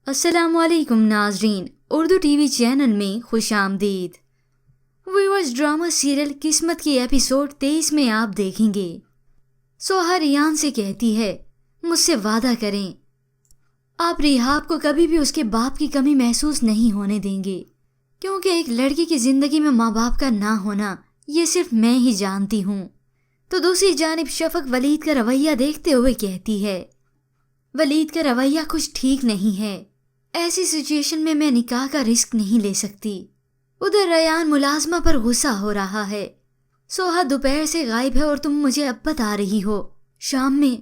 السلام علیکم ناظرین، اردو ٹی وی چینل میں خوش آمدید۔ ویورز، ڈرامہ سیریل قسمت کی ایپیسوڈ 23 میں آپ دیکھیں گے۔ سوہا ریان سے کہتی ہے، مجھ سے وعدہ کریں آپ ریحاب کو کبھی بھی اس کے باپ کی کمی محسوس نہیں ہونے دیں گے، کیونکہ ایک لڑکی کی زندگی میں ماں باپ کا نہ ہونا یہ صرف میں ہی جانتی ہوں۔ تو دوسری جانب شفق ولید کا رویہ دیکھتے ہوئے کہتی ہے، ولید کا رویہ کچھ ٹھیک نہیں ہے، ایسی سچویشن میں نکاح کا رسک نہیں لے سکتی۔ ادھر ریان ملازمہ پر غصہ ہو رہا ہے، سوہا دوپہر سے غائب ہے اور تم مجھے اب بتا رہی ہو شام میں؟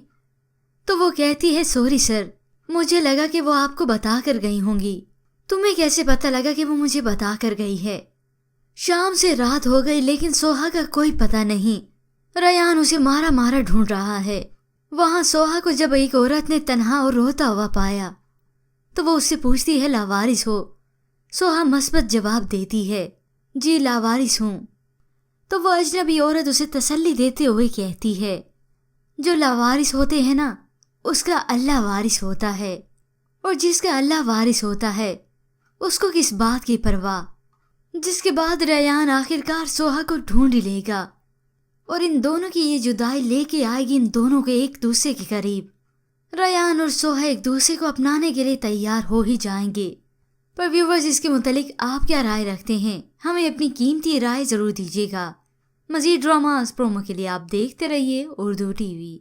تو وہ کہتی ہے، سوری سر، مجھے لگا کہ وہ آپ کو بتا کر گئی ہوں گی۔ تمہیں کیسے پتہ لگا کہ وہ مجھے بتا کر گئی ہے؟ شام سے رات ہو گئی لیکن سوہا کا کوئی پتہ نہیں۔ ریان اسے مارا مارا ڈھونڈ رہا ہے۔ وہاں سوہا کو جب ایک عورت نے تنہا اور روتا ہوا پایا تو وہ اس سے پوچھتی ہے، لاوارث ہو؟ سوہا مثبت جواب دیتی ہے، جی لاوارث ہوں۔ تو وہ اجنبی عورت اسے تسلی دیتے ہوئے کہتی ہے، جو لاوارث ہوتے ہیں نا، اس کا اللہ وارث ہوتا ہے، اور جس کا اللہ وارث ہوتا ہے اس کو کس بات کی پرواہ۔ جس کے بعد ریان آخرکار سوہا کو ڈھونڈ ہی لے گا اور ان دونوں کی یہ جدائی لے کے آئے گی ان دونوں کے ایک دوسرے کے قریب۔ ریان اور سوہا ایک دوسرے کو اپنانے کے لیے تیار ہو ہی جائیں گے۔ پر ویورز، اس کے متعلق آپ کیا رائے رکھتے ہیں؟ ہمیں اپنی قیمتی رائے ضرور دیجیے گا۔ مزید ڈراماز پرومو کے لیے آپ دیکھتے رہیے اردو ٹی وی۔